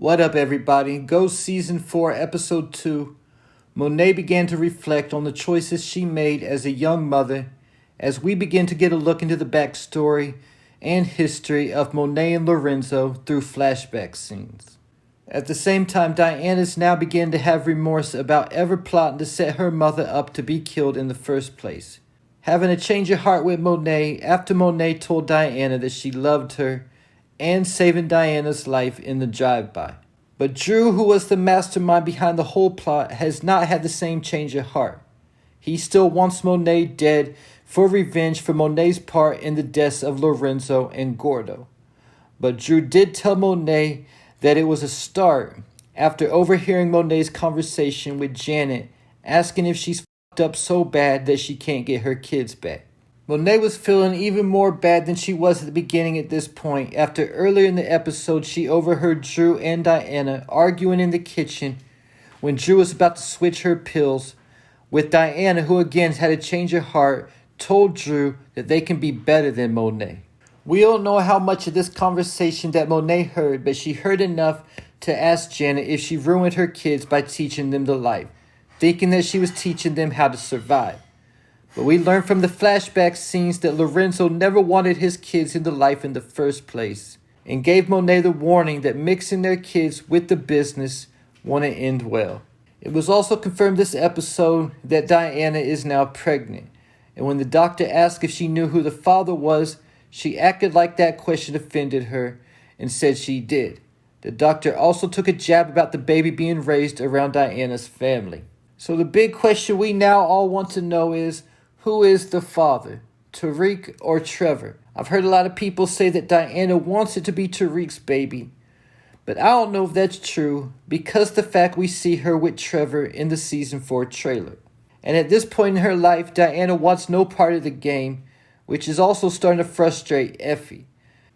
What up, everybody? Ghost Season 4, Episode 2. Monae began to reflect on the choices she made as a young mother as we begin to get a look into the backstory and history of Monae and Lorenzo through flashback scenes. At the same time, Diana's now beginning to have remorse about ever plotting to set her mother up to be killed in the first place. Having a change of heart with Monae after Monae told Diana that she loved her and saving Diana's life in the drive-by. But Drew, who was the mastermind behind the whole plot, has not had the same change of heart. He still wants Monae dead for revenge for Monae's part in the deaths of Lorenzo and Gordo. But Drew did tell Monae that it was a start after overhearing Monae's conversation with Janet, asking if she's fucked up so bad that she can't get her kids back. Monae was feeling even more bad than she was at the beginning at this point, after earlier in the episode she overheard Drew and Diana arguing in the kitchen when Drew was about to switch her pills, with Diana, who again had a change of heart, told Drew that they can be better than Monae. We don't know how much of this conversation that Monae heard, but she heard enough to ask Janet if she ruined her kids by teaching them to life, thinking that she was teaching them how to survive. But we learn from the flashback scenes that Lorenzo never wanted his kids into life in the first place, and gave Monae the warning that mixing their kids with the business wouldn't end well. It was also confirmed this episode that Diana is now pregnant, and when the doctor asked if she knew who the father was, she acted like that question offended her and said she did. The doctor also took a jab about the baby being raised around Diana's family. So the big question we now all want to know is, who is the father, Tariq or Trevor? I've heard a lot of people say that Diana wants it to be Tariq's baby, but I don't know if that's true because the fact we see her with Trevor in the Season 4 trailer. And at this point in her life, Diana wants no part of the game, which is also starting to frustrate Effie.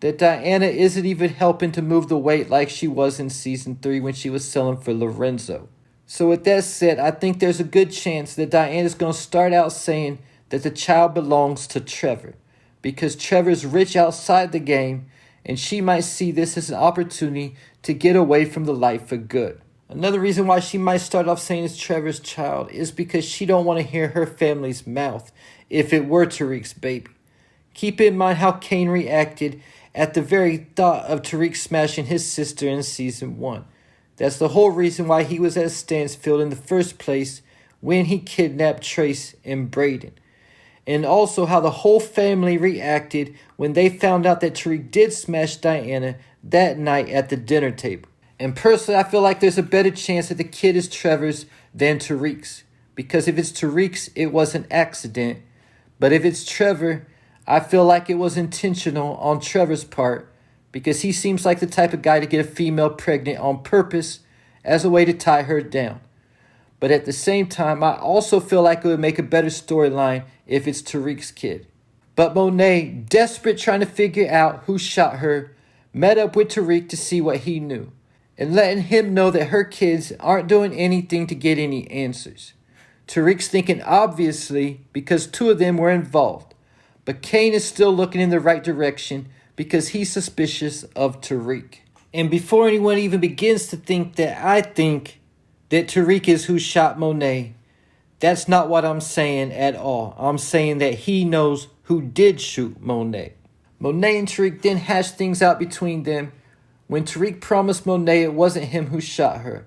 That Diana isn't even helping to move the weight like she was in Season 3 when she was selling for Lorenzo. So with that said, I think there's a good chance that Diana's going to start out saying that the child belongs to Trevor, because Trevor's rich outside the game, and she might see this as an opportunity to get away from the life for good. Another reason why she might start off saying it's Trevor's child is because she don't want to hear her family's mouth if it were Tariq's baby. Keep in mind how Kane reacted at the very thought of Tariq smashing his sister in Season 1. That's the whole reason why he was at Stansfield in the first place when he kidnapped Trace and Braden. And also how the whole family reacted when they found out that Tariq did smash Diana that night at the dinner table. And personally, I feel like there's a better chance that the kid is Trevor's than Tariq's. Because if it's Tariq's, it was an accident. But if it's Trevor, I feel like it was intentional on Trevor's part, because he seems like the type of guy to get a female pregnant on purpose as a way to tie her down. But at the same time, I also feel like it would make a better storyline if it's Tariq's kid. But Monae, desperate trying to figure out who shot her, met up with Tariq to see what he knew, and letting him know that her kids aren't doing anything to get any answers. Tariq's thinking obviously because two of them were involved, but Kane is still looking in the right direction because he's suspicious of Tariq. And before anyone even begins to think that I think that Tariq is who shot Monae, that's not what I'm saying at all. I'm saying that he knows who did shoot Monae. Monae and Tariq then hashed things out between them when Tariq promised Monae it wasn't him who shot her.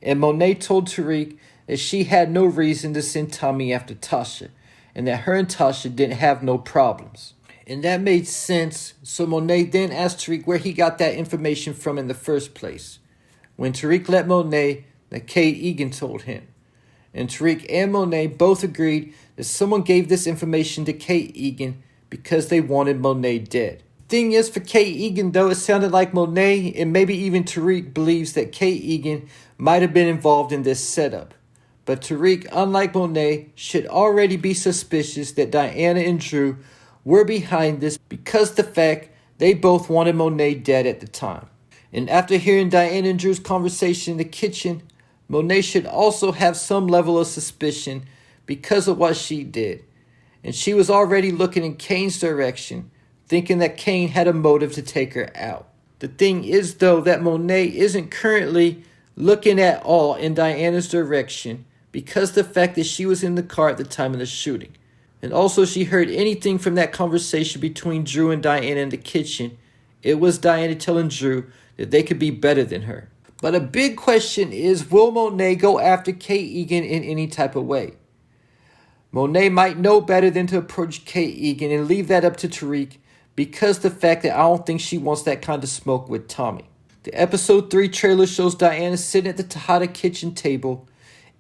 And Monae told Tariq that she had no reason to send Tommy after Tasha, and that her and Tasha didn't have no problems. And that made sense, so Monae then asked Tariq where he got that information from in the first place, when Tariq let Monae that Kate Egan told him. And Tariq and Monae both agreed that someone gave this information to Kate Egan because they wanted Monae dead. Thing is, for Kate Egan though, it sounded like Monae and maybe even Tariq believes that Kate Egan might have been involved in this setup. But Tariq, unlike Monae, should already be suspicious that Diana and Drew were behind this because the fact they both wanted Monae dead at the time. And after hearing Diana and Drew's conversation in the kitchen, Monae should also have some level of suspicion because of what she did. And she was already looking in Kane's direction, thinking that Kane had a motive to take her out. The thing is, though, that Monae isn't currently looking at all in Diana's direction because the fact that she was in the car at the time of the shooting. And also she heard anything from that conversation between Drew and Diana in the kitchen. It was Diana telling Drew that they could be better than her. But a big question is, will Monae go after Kate Egan in any type of way? Monae might know better than to approach Kate Egan and leave that up to Tariq because the fact that I don't think she wants that kind of smoke with Tommy. The episode 3 trailer shows Diana sitting at the Tejada kitchen table.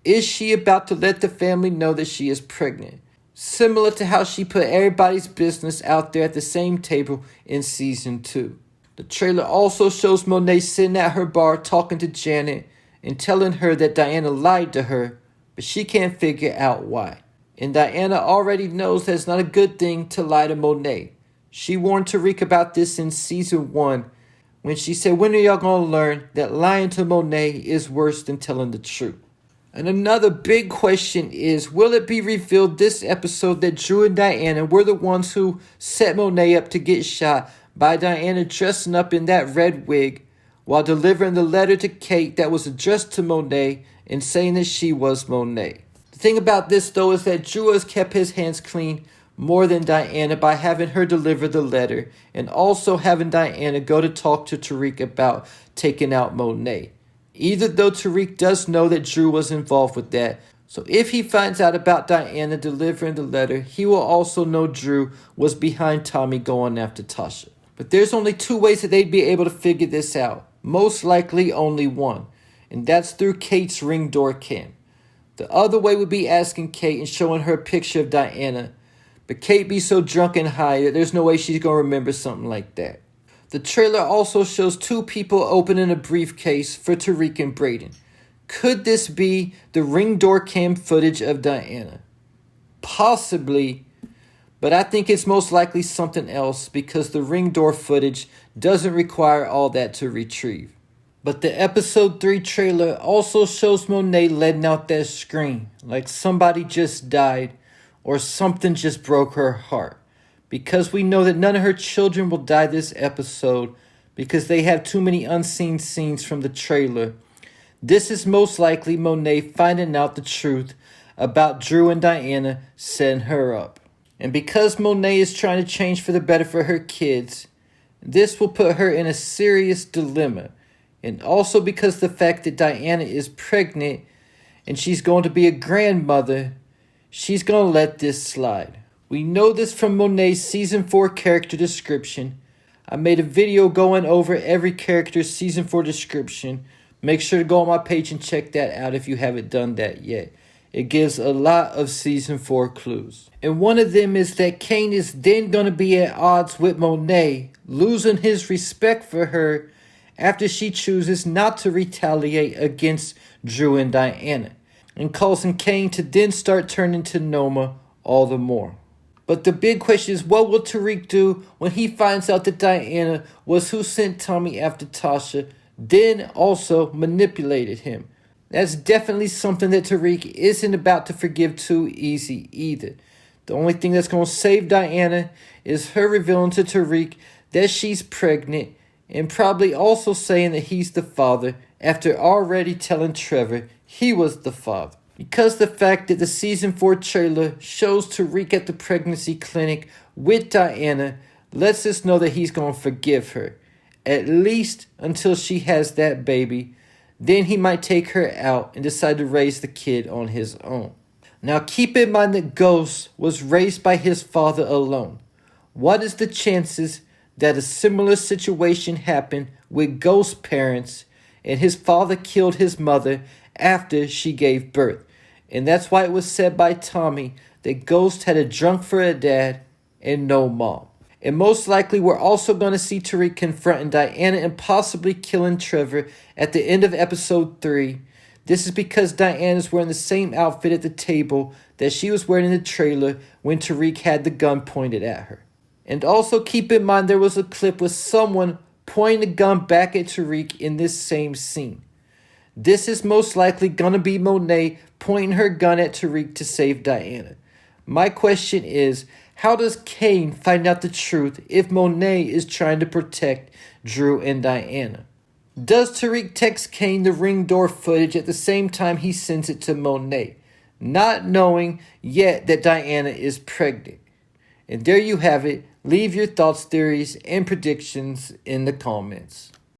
Is she about to let the family know that she is pregnant? Similar to how she put everybody's business out there at the same table in season 2. The trailer also shows Monae sitting at her bar talking to Janet and telling her that Diana lied to her, but she can't figure out why. And Diana already knows that it's not a good thing to lie to Monae. She warned Tariq about this in season 1 when she said, when are y'all going to learn that lying to Monae is worse than telling the truth? And another big question is, will it be revealed this episode that Drew and Diana were the ones who set Monae up to get shot by Diana dressing up in that red wig while delivering the letter to Kate that was addressed to Monae and saying that she was Monae? The thing about this, though, is that Drew has kept his hands clean more than Diana by having her deliver the letter and also having Diana go to talk to Tariq about taking out Monae. Either though Tariq does know that Drew was involved with that, so if he finds out about Diana delivering the letter, he will also know Drew was behind Tommy going after Tasha. But there's only 2 ways that they'd be able to figure this out. Most likely only one, and that's through Kate's ring door cam. The other way would be asking Kate and showing her a picture of Diana, but Kate be so drunk and high that there's no way she's going to remember something like that. The trailer also shows 2 people opening a briefcase for Tariq and Brayden. Could this be the ring door cam footage of Diana? Possibly, but I think it's most likely something else because the ring door footage doesn't require all that to retrieve. But the episode 3 trailer also shows Monae letting out that scream like somebody just died or something just broke her heart. Because we know that none of her children will die this episode because they have too many unseen scenes from the trailer. This is most likely Monae finding out the truth about Drew and Diana setting her up. And because Monae is trying to change for the better for her kids, this will put her in a serious dilemma. And also because the fact that Diana is pregnant and she's going to be a grandmother, she's going to let this slide. We know this from Monae's season 4 character description. I made a video going over every character's season 4 description. Make sure to go on my page and check that out if you haven't done that yet. It gives a lot of season 4 clues. And one of them is that Kane is then going to be at odds with Monae, losing his respect for her after she chooses not to retaliate against Drew and Diana, and causing Kane to then start turning to Noma all the more. But the big question is, what will Tariq do when he finds out that Diana was who sent Tommy after Tasha, then also manipulated him? That's definitely something that Tariq isn't about to forgive too easy either. The only thing that's going to save Diana is her revealing to Tariq that she's pregnant and probably also saying that he's the father after already telling Trevor he was the father. Because the fact that the season 4 trailer shows Tariq at the pregnancy clinic with Diana lets us know that he's going to forgive her, at least until she has that baby. Then he might take her out and decide to raise the kid on his own. Now keep in mind that Ghost was raised by his father alone. What is the chances that a similar situation happened with Ghost's parents and his father killed his mother after she gave birth? And that's why it was said by Tommy that Ghost had a drunk for a dad and no mom. And most likely we're also going to see Tariq confronting Diana and possibly killing Trevor at the end of episode 3. This is because Diana's wearing the same outfit at the table that she was wearing in the trailer when Tariq had the gun pointed at her. And also keep in mind there was a clip with someone pointing the gun back at Tariq in this same scene. This is most likely going to be Monae pointing her gun at Tariq to save Diana. My question is, How does Kane find out the truth if Monet is trying to protect Drew and Diana? Does Tariq text Kane the ring door footage at the same time he sends it to Monet, not knowing yet that Diana is pregnant? And there you have it. Leave your thoughts, theories, and predictions in the comments.